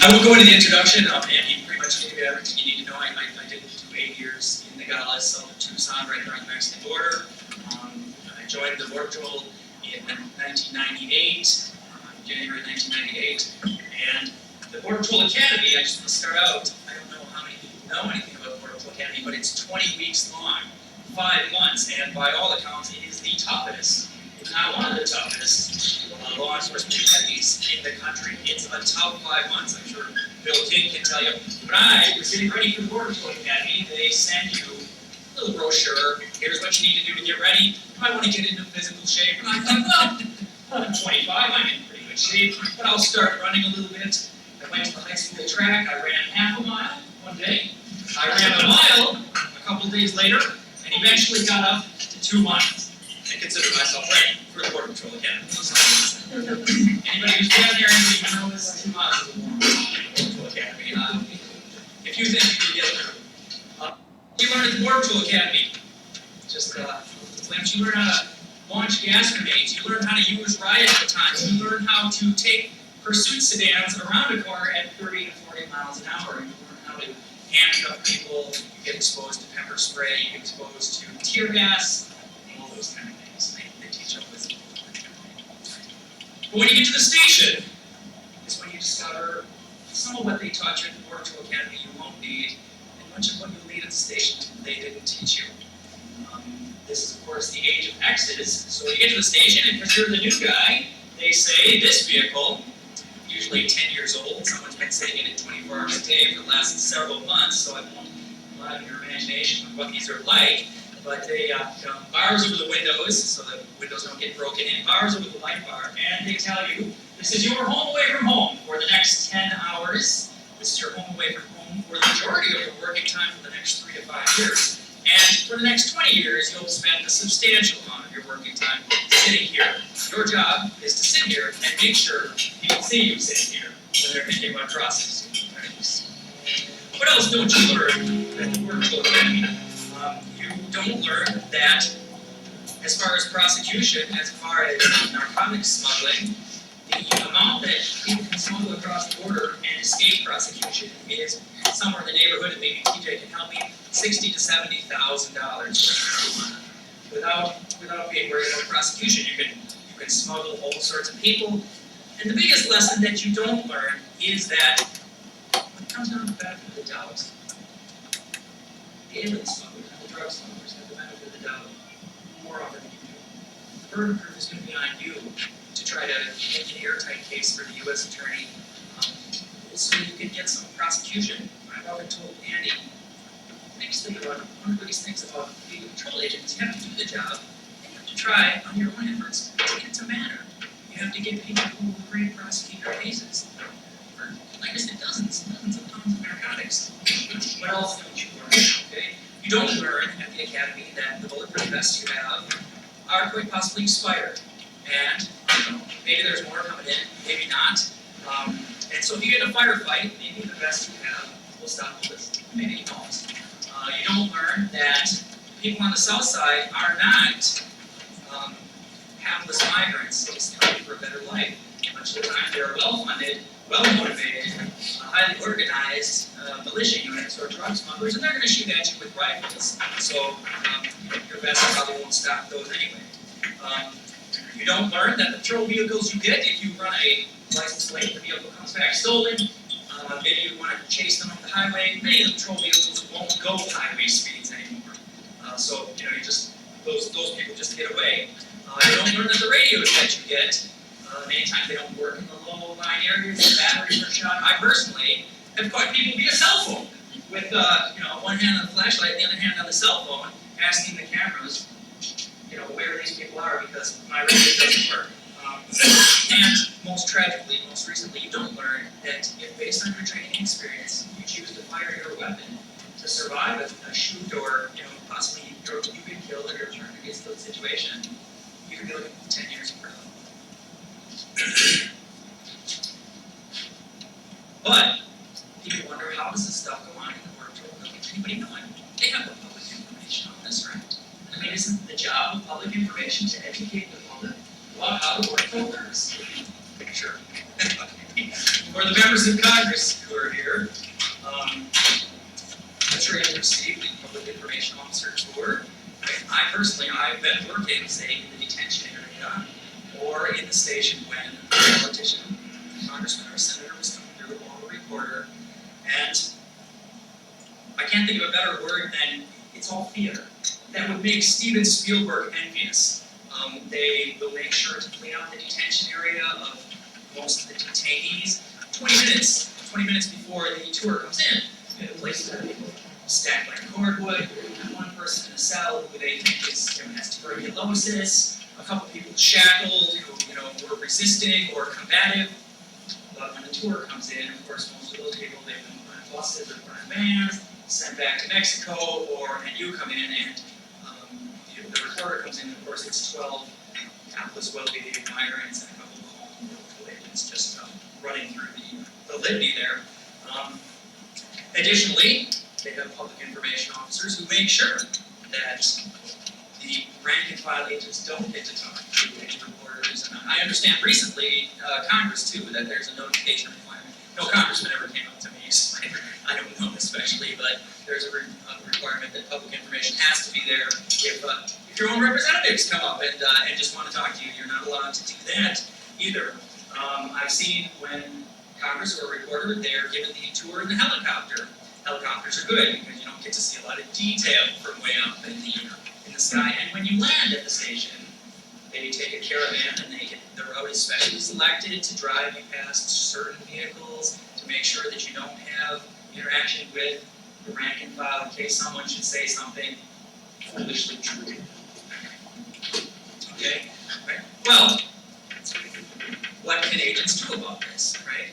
I won't go into the introduction. Andy pretty much gave you everything you need to know. I did do 8 years in Nogales, south of Tucson, right there on the Mexican border. I joined the Border Patrol in 1998, January 1998, and the Border Patrol Academy, I just want to start out, I don't know how many people know anything about the Border Patrol Academy, but it's 20 weeks long, 5 months, and by all accounts, it is the toughest, if not one of the toughest, law enforcement academies in the country. It's a tough 5 months, I'm sure Bill King can tell you. When I was getting ready for the Border Patrol Academy, they send you a little brochure, here's what you need to do to get ready. I want to get into physical shape, and I thought, well, I'm 25, I'm in pretty good shape, but I'll start running a little bit. I went to the high school track, I ran half a mile one day, I ran a mile a couple days later, and eventually got up to 2 miles. I consider myself ready for the Border Patrol Academy. Anybody who's down there and knows 2 miles is a long Border Patrol Academy. If you think you can get through. You learn at the Border Patrol Academy. Just you learn how to launch gas grenades, you learn how to use riot batons, you learn how to take pursuit sedans around a corner at 30 to 40 miles an hour. You learn how to handcuff people, you get exposed to pepper spray, you get exposed to tear gas, all those kind of things. They teach up with. But when you get to the station, is when you discover some of what they taught you at the Border Patrol Academy you won't need, and much of what you'll need at the station they didn't teach you. This is, of course, the age of Exodus. So you get to the station, and because you're the new guy, they say this vehicle, usually 10 years old, someone's been sitting in it 24 hours a day for the last several months, so I won't allow your imagination of what these are like. But they bars over the windows, so the windows don't get broken in, bars over the light bar, and they tell you, this is your home away from home for the next 10 hours. This is your home away from home for the majority of your working time for the next 3 to 5 years. And for the next 20 years, you'll spend a substantial amount of your working time sitting here. Your job is to sit here and make sure people see you sitting here when they're thinking about processing. What else don't you learn at the Border Patrol Academy? You don't learn that as far as prosecution, as far as narcotics smuggling, the amount that people can smuggle across the border and escape prosecution is somewhere in the neighborhood, and maybe TJ can help me, $60,000 to $70,000. Without being worried about prosecution, you can smuggle all sorts of people. And the biggest lesson that you don't learn is that when it comes down to the benefit of the doubt, the alien smugglers and the drug smugglers have the benefit of the doubt more often than you do. The burden of proof is going to be on you to try to make an airtight case for the U.S. Attorney so you can get some prosecution. I've often told Andy, one of the biggest things about being a patrol agent is you have to do the job, and you have to try on your own efforts to get to matter. You have to get people who will agree to prosecute your cases. For, like I said, dozens of pounds of narcotics. What else don't you learn? Okay? You don't learn at the academy that the bulletproof vests you have are quite possibly expired. And maybe there's more coming in, maybe not. And so if you get in a firefight, maybe the vest you have will stop the list. Maybe it won't. You don't learn that people on the south side are not hapless migrants just looking for a better life. Much of the time they're well-funded, well-motivated, highly organized militia units or drug smugglers, and they're going to shoot at you with rifles. So your vest probably won't stop those anyway. You don't learn that the patrol vehicles you get, if you run a license plate, the vehicle comes back stolen. Maybe you want to chase them up the highway. Many of the patrol vehicles won't go highway speeds anymore. So you just those people just get away. You don't learn that the radios that you get, many times they don't work in the low-lying areas. The batteries are shot. I personally have caught people via cell phone with one hand on the flashlight, and the other hand on the cell phone, asking the cameras, where these people are because my radio doesn't work. And most tragically, most recently, you don't learn that if based on your training experience, you choose to fire your weapon to survive a shoot or possibly you get killed or you're turned against the situation, you could be looking for 10 years in prison. But people wonder, how does this stuff go on in the Border Patrol? Anybody know it? They have the public information on this, right? I mean, isn't the job of public information to educate the public about how the Border Patrol works? Sure. For the members of Congress who are here, I'm sure you've received the Public Information Officer tour. I've been working, say, in the detention area or in the station when a politician, congressman, or senator was coming through or a reporter, and I can't think of a better word than it's all theater. That would make Steven Spielberg envious. They will make sure to clean out the detention area of most of the detainees 20 minutes before the tour comes in. You know, places that people stacked like cordwood, and one person in a cell who they think has tuberculosis, a couple people shackled who were resisting or combative. But when the tour comes in, of course, most of those people, they've been put in buses or put in vans, sent back to Mexico, and you come in and the reporter comes in, of course, it's 12 countless well-behaved migrants and a couple of home agents just running through the litany there. Additionally, they have public information officers who make sure that the rank and file agents don't get to talk to any reporters. And I understand recently, Congress too, that there's a notification requirement. No congressman ever came up to me, so I don't know especially, but there's a requirement that public information has to be there. If your own representatives come up and just want to talk to you, you're not allowed to do that either. I've seen when Congress or a reporter, they're given the tour in the helicopter. Helicopters are good because you don't get to see a lot of detail from way up in the sky. And when you land at the station, they take a caravan and the road is specially selected to drive you past certain vehicles to make sure that you don't have interaction with the rank and file in case someone should say something foolishly true. Okay? Right? Well, what can agents do about this, right?